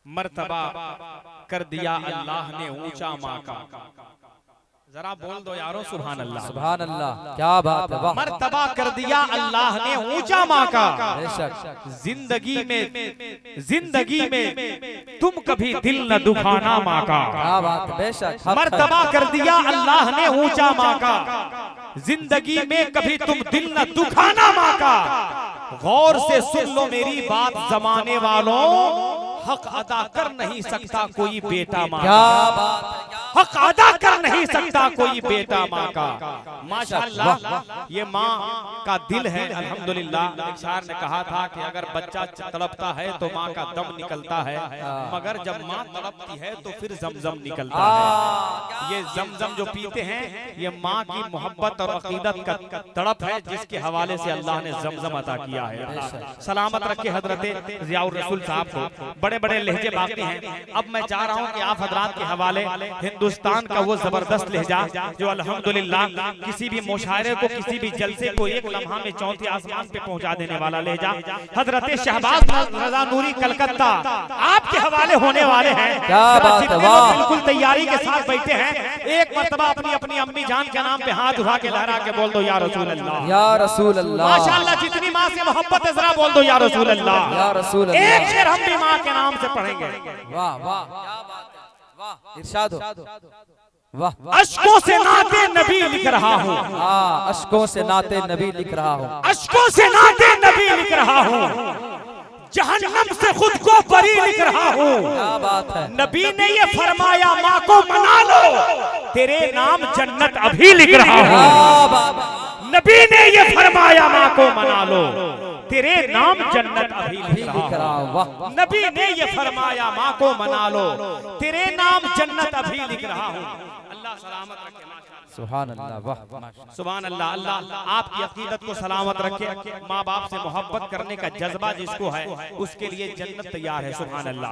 मर्तबा कर दिया अल्लाह ने ऊंचा माँ का। जरा बोल दो यारो सुभान अल्लाह। सुभान अल्लाह, क्या बात है, वाह। मर्तबा कर दिया अल्लाह ने ऊंचा माँ का। बेशक जिंदगी में तुम कभी दिल न दुखाना माँ का। क्या बात है, बेशक। मर्तबा कर दिया अल्लाह ने ऊंचा माँ का। जिंदगी में कभी तुम दिल न दुखाना माँ का। गौर से सुन लो मेरी बात जमाने वालों, हक अदा कर नहीं सकता कोई बेटा माँ क्या का। बात है, हक अदा कर नहीं सकता कोई बेटा माँ का। माशाअल्लाह ये माँ का दिल है। अल्हम्दुलिल्लाह एक शायर ने कहा था कि अगर बच्चा तड़पता है तो माँ का दम निकलता है, मगर जब माँ तड़पती है तो फिर जमजम निकलता है। ये जमजम जो पीते हैं ये माँ की मोहब्बत और अकीदत का तड़प है, जिसके हवाले से अल्लाह ने जमजम अता किया है। सलामत रखे हजरत ज़ियाउर रसूल साहब को। बड़े बड़े लहजे बाकी हैं। अब मैं चाह रहा हूँ कि आप हजरात के हवाले हिंदुस्तान का वो जबरदस्त लहजा जो अल्हम्दुलिल्लाह किसी भी मुशायरे को, किसी भी जलसे को एक लम्हा में चौथे आसमान पे पहुंचा देने वाला लहजा, हजरत शहबाज रजा नूरी कलकत्ता आपके हवाले होने वाले हैं। क्या बात है, वाह। बिल्कुल तैयारी के साथ बैठे हैं। एक मर्तबा अपनी अपनी अम्मी जान के नाम पे हाथ उठा के लहरा के बोल दो या रसूल अल्लाह। या रसूल अल्लाह। माशाअल्लाह जितनी माँ से मोहब्बत है जरा बोल दो या रसूल अल्लाह। या रसूल एक अल्लाह। शेर हम भी माँ के नाम से पढ़ेंगे। वाह वाह, क्या बात है, वाह। इरशाद हो, वाह। अश्कों से नाते नबी लिख रहा हूँ। हाँ, अश्कों से नाते नबी लिख रहा हूँ। अश्कों से नाते नबी लिख रहा हूँ। जहन्नम से खुद को बरी लिख रहा हूँ। क्या बात है, नबी ने ये फरमाया माँ को मना लो, तेरे नाम जन्नत अभी लिख रहा हूँ। क्या बात है। नबी ने ये फरमाया माँ को मना लो, तेरे नाम जन्नत अभी लिख लिख रहा रहा हूँ। हूँ, वाह। नबी ने ये फरमाया माँ को मना लो, तेरे नाम जन्नत अभी लिख रहा हूँ। अल्लाह सलामत रखे। सुभान अल्लाह, वाह। सुभान अल्लाह। अल्लाह आपकी अकीदत को सलामत रखे। माँ बाप से मोहब्बत करने का जज्बा जिसको है उसके लिए जन्नत तैयार है। सुभान अल्लाह।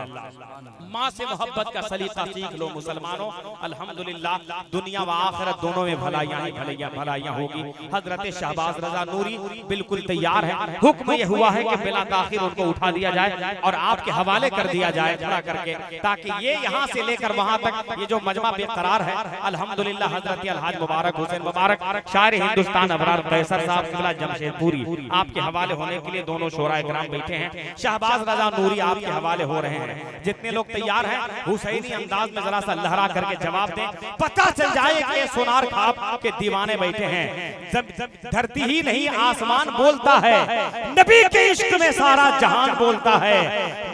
माँ से मोहब्बत का सलीका सीख लो मुसलमानों। अल्हम्दुलिल्लाह दुनिया व आखिरत दोनों में भलाइयाँ होगी। हजरत शहबाज रजा नूरी बिल्कुल तैयार है। हुक्म यह हुआ है कि बिला ताखिर उनको उठा दिया जाए और आपके हवाले कर दिया जाए खड़ा करके, ताकि ये यहाँ से लेकर वहाँ तक ये जो मजमा बेकरार है। अल्हम्दुलिल्लाह हजरत मुबारक हुसैन मुबारक शायर हिंदुस्तान अबरार कैसर साहब किबला जमशेदपुरी आपके हवाले होने के लिए दोनों शोरा इकराम बैठे हैं। शहबाज रजा नूरी आपके हवाले हो रहे हैं। जितने लोग तैयार हैं हुसैनी अंदाज में जरा सा लहरा करके जवाब दें, पता चल जाए कि ये सोनार ख्वाब के दीवाने बैठे हैं। धरती ही नहीं आसमान बोलता है, नबी के इश्क में सारा जहान बोलता है।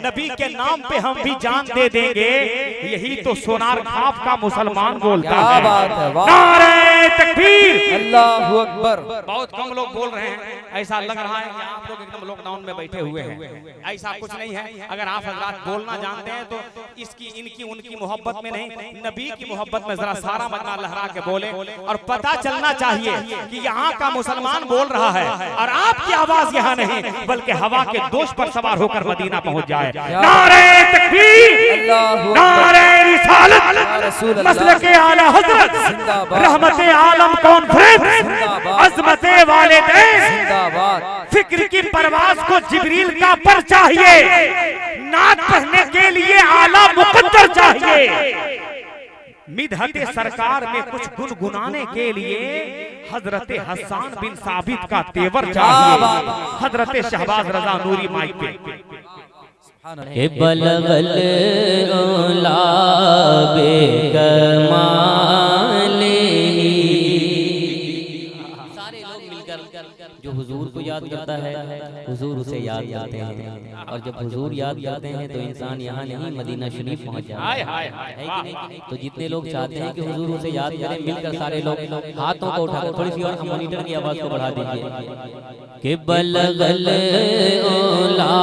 नबी के नाम पे हम भी जान दे देंगे, यही तो सोनार ख्वाब का मुसलमान बोलता है। क्या बात है, वाह। तकबीर, अल्लाहु अकबर। बहुत कम लोग बोल रहे हैं। ऐसा लग रहा है कि आप लोग एकदम लॉकडाउन में बैठे हुए हैं। ऐसा कुछ नहीं है। अगर आप हजरात बोलना जानते हैं तो इसकी इनकी उनकी मोहब्बत में नहीं, नबी की मोहब्बत में जरा सारा मजमा लहरा के बोले और पता चलना चाहिए कि यहाँ का मुसलमान बोल रहा है और आपकी आवाज यहाँ नहीं बल्कि हवा के दोष पर सवार होकर मदीना पहुँच जाए। नारे तकबीर, नारे रिसालत, मसलके आला हजरत, रहमते आलम कॉन्फ्रेंस, अज़मते वालिदैन जिंदाबाद। फिक्र की परवाज को जिब्रील का पर चाहिए, नात पढ़ने के लिए आला मुकद्दर चाहिए। मिदहते सरकार में कुछ गुनगुनाने के लिए हजरत हसन बिन साबित का तेवर चाहिए। हजरत शहबाज रजा नूरी माइक पे। के बलगल ओला बेकमाले, सारे लोग मिलकर जो हुजूर को याद करता है हुजूर उसे याद करते हैं, और जब हुजूर याद करते हैं तो इंसान यहाँ नहीं मदीना शरीफ पहुँच जाता है कि नहीं। तो जितने लोग चाहते हैं कि हुजूर उसे याद करें, मिलकर सारे लोग हाथों को उठाकर थोड़ी सी और मॉनिटर की आवाज़ को बढ़ा दीजिए। के बलगल ओला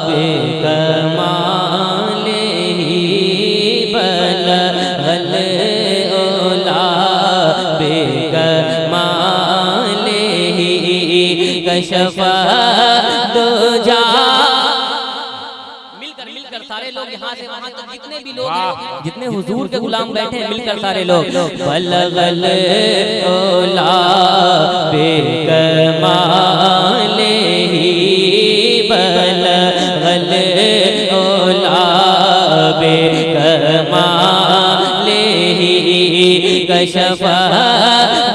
बेकमाले, बलगल ओला बेकमाले, कशफा दो जा। मिलकर सारे लोग यहाँ से वहाँ तक जितने भी लोग हैं, जितने हुजूर के गुलाम बैठे हैं, मिलकर सारे लोग बलगल ओला बेकमाले, बलगल ओला बे कमाले ही कशफा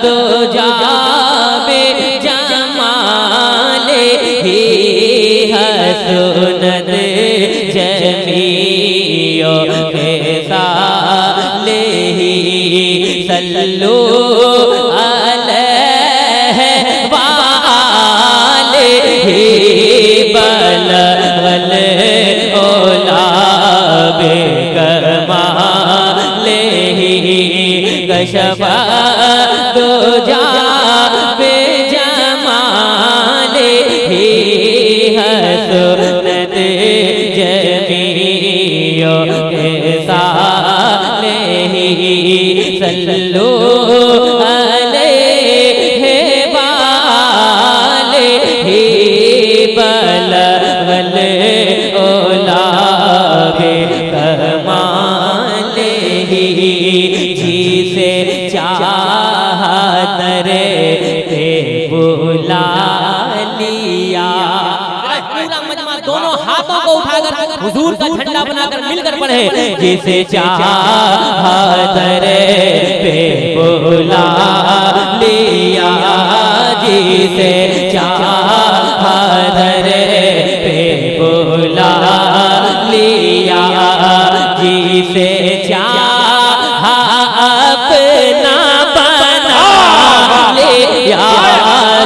दो जाबे जमाले ही हसनत जमीओ के साले ही सल्लू अलैहि वाले ही बलगल ओला बे कमाले ही कशफा दो जाबे जमाले ही हसनत जमीओ के साले ही सल्लू अलैहि वाले ही बलगल ओला बे कमाले ही जिसे चाहत पे बुला लिया। पूरा मजमा दोनों हाथों को उठाकर हुजूर का झंडा बनाकर मिलकर पढ़े। जिसे चाहत पे बुला लिया, जिसे चाहत पे बुला लिया, जिसे चाह अपना बना लिया,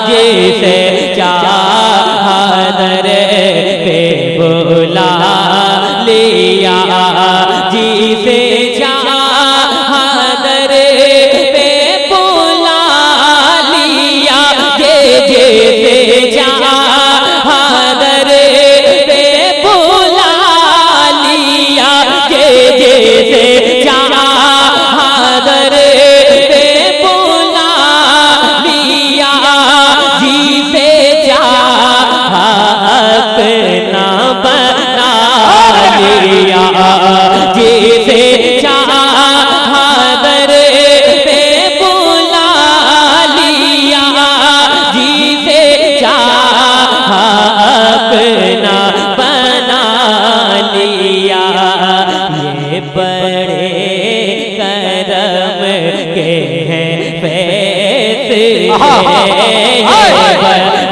जिसे चाहत पे बुला लिया, जिसे चाहत पे बुला लिया, जिसे चाहत पे बुला लिया, जिसे चाहत पे बुला लिया, जिसे चाह अपना बना लिया, जिसे चाहत पे बुला लिया, जिसे चाह अपना बना लिया। ये बड़े करम के हैं फैसले,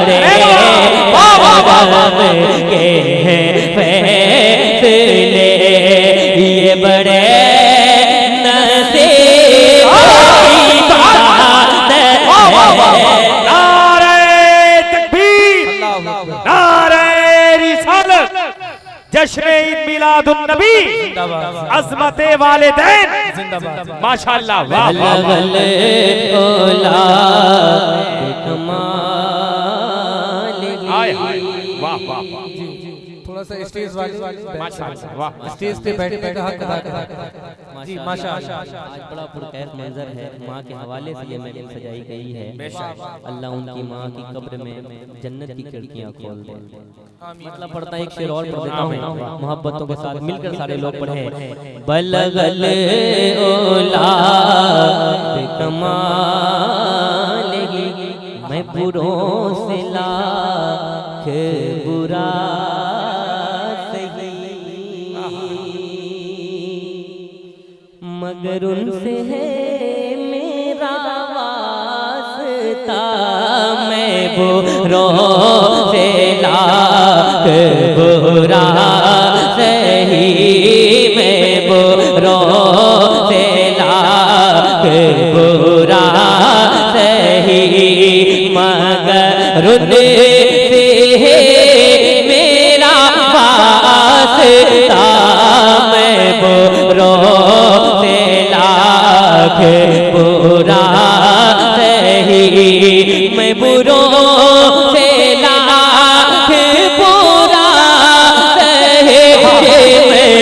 बड़े करम के हैं फैसले, ये बड़े नसीब की बात है। नारे तकबीर, नारे रिसालत, जश्न ईद मिलादुन नबी, अज़मते वालिदैन, माशाअल्लाह। वाह वाह बलगल ओला बे कमाले ही। हाय हाय, वाह वाह वाह, थोड़ा सा स्टेज वाले माशाअल्लाह, वाह। स्टेज पे बैठने का हक अदा करा जी माशाअल्लाह। आज बड़ा पुरखैर मंजर है। माँ के हवाले से ये महफिल सजाई गई है। अल्लाह उनकी माँ की कब्र में जन्नत की खिड़कियाँ खोल दे। मतलब पढ़ता है, एक शेर और पढ़ देता हूँ, मोहब्बतों के साथ मिलकर सारे लोग पढ़े। बलगल ओला बे कमाले ही, मैं बुरों से लाख बुरा सही, मगर उनसे है मेरा वास्ता, मैं बुरों से लाख बुरा सही, मैं बुरों से लाख बुरा सही, मगर उनसे है मेरा वास्ता, मैं बुरों से लाख बुरा सही, मैं बुरों से लाख बुरा सही, मैं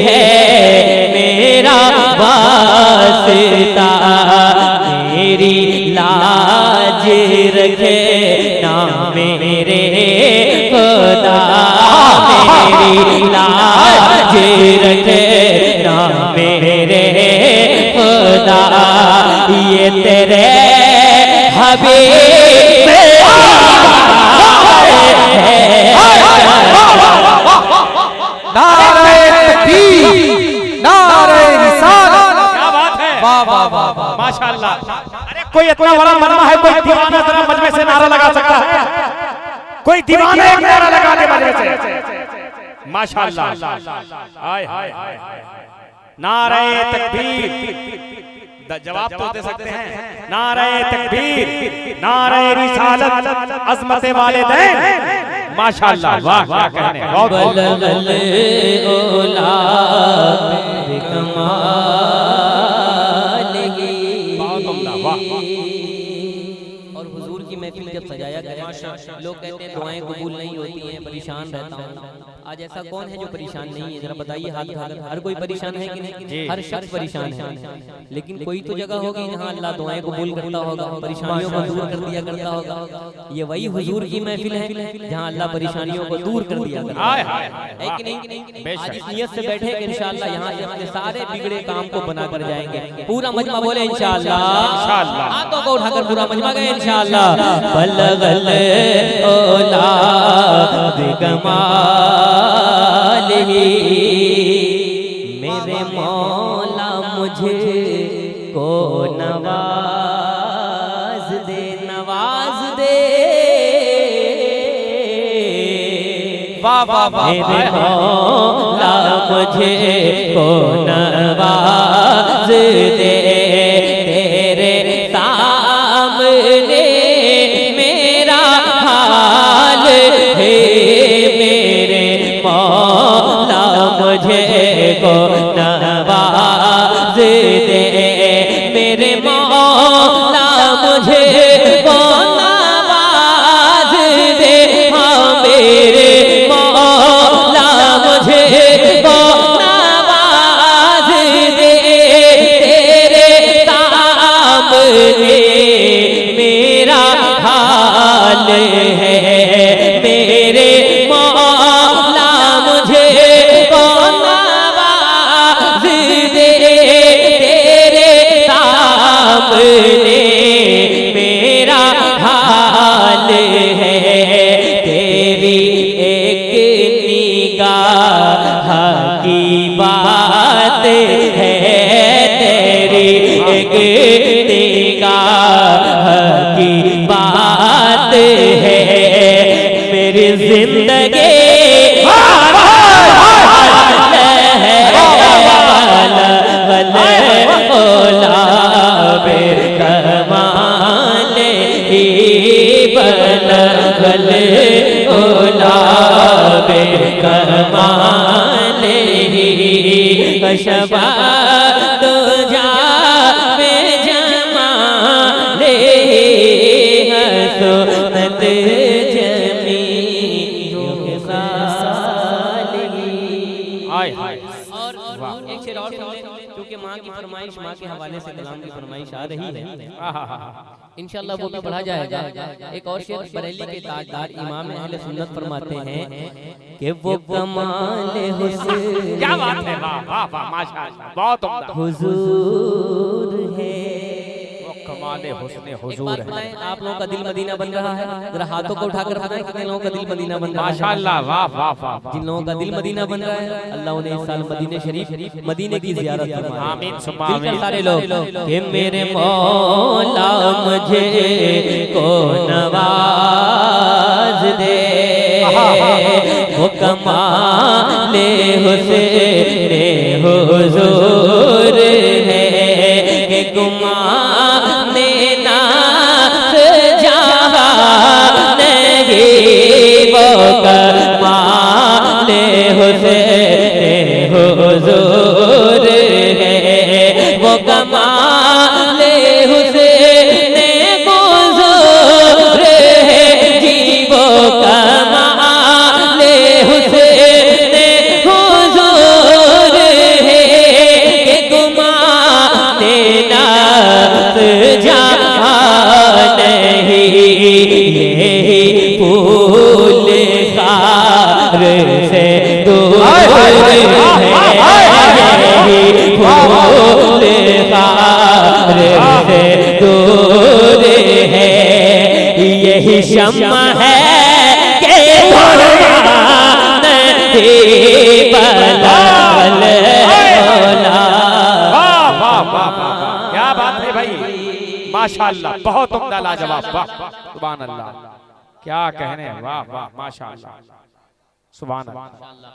है मेरा वास्ता, मेरी लाज रखे ना मेरे खुदा, मेरी लाज रखे ना मेरे खुदा, ये तेरे हबीब नारे तकबीर, नारे रिसालत। क्या बात है, वाह वाह वाह वाह। माशाअल्लाह। अरे कोई इतना बड़ा मजमा है, कोई दीवाना जरा मजमे से नारा लगा सकता है? कोई दीवाना एक नारा लगा दे मजमे से। माशाअल्लाह। हाय हाय हाय। नारे तकबीर, जवाब तो दे सकते हैं। नारे तकबीर, नारे रिसालत, अज़मत वालिदैन। माशाअल्लाह, वाह क्या कहने। बलगल औलाद कमालिही। और हुजूर की महफिल जब सजाया गया, लोग कहते हैं दुआएं कबूल नहीं होती हैं, परेशान रहता हूँ। आज ऐसा कौन है जो परेशान नहीं है? जरा बताइए हाथ उठाकर। हर कोई परेशान है कि नहीं? हर शख्स परेशान है, लेकिन कोई तो जगह होगी जहाँ अल्लाह दुआएं कबूल करता होगा, परेशानियों को दूर कर दिया करता होगा। ये वही हुजूर की महफिल है जहाँ अल्लाह परेशानियों को दूर कर दिया करता है कि नहीं? आज इस नियत से बैठे कि इंशाअल्लाह यहाँ से अपने सारे बिगड़े काम को बना कर जाएंगे। पूरा मजमा बोले इंशाअल्लाह, हाथों को उठाकर पूरा मजमा गए इंशाअल्लाह। बलगल औलाद कमालिही, मेरे मौला मुझे को नवाज दे, नवाज दे। वाह वाह वाह। मेरे मौला मुझे को नवाज दे, तेरे सामने मेरा हाल है, मेरे मौला मुझे को नवाज दे, मेरे मौला मुझे को नवाज दे, हाँ मेरे मौला मुझे को नवाज दे, तेरे सामने मेरा हाल है, मेरे मौला मुझे को नवाज दे, तेरे सामने मेरा हाल है, तेरी एक निगाह की बात है, तेरी एक निगाह की बात है, मेरी जिंदगी शबा दो जा में जमा ले हसनत जमी के साली। और एक शेर और सुन ले, क्योंकि माँ की फरमाइश, माँ के हवाले से कलाम की फरमाइश आ रही है, इंशाअल्लाह वो भी पढ़ा जाएगा। एक और शेर बरेली के ताजदार इमाम अहले सुन्नत फरमाते हैं कि वो कमाल हुस्न, क्या बात है, वाह वाह वाह, माशाअल्लाह, बहुत उम्दा हुजूर है, वो कमाल हुस्न हुजूर है। आप लोगों का दिल मदीना बन रहा है? जरा हाथों को उठाकर बताएं कितने लोगों का दिल मदीना बन रहा है? माशाअल्लाह, वाह वाह वाह। जिन लोगों का दिल मदीना बन रहा है, अल्लाह उन्हें इस साल मदीने शरीफ, मदीने की ज़ियारत फरमाए। आमीन सुम्मा दिल कर आमीन। सारे लोग कि मेरे मौला मुझे को नवाज दे, वो कमाले हुस्न हुजूर है, कि गुमाने नास जहां नहीं, वो कमाले हुस्न हुजूर है, वो कमाले हुस्न हुजूर है जी, वो कमाले हुस्न हुजूर शम्मा है के कुर्बान दे बलाल मौला। वाह वाह वाह वाह, क्या बात है भाई, माशाअल्लाह, बहुत उम्दा, लाजवाब, वाह सुभान अल्लाह, क्या कहने, वाह वाह माशाअल्लाह, सुभान अल्लाह।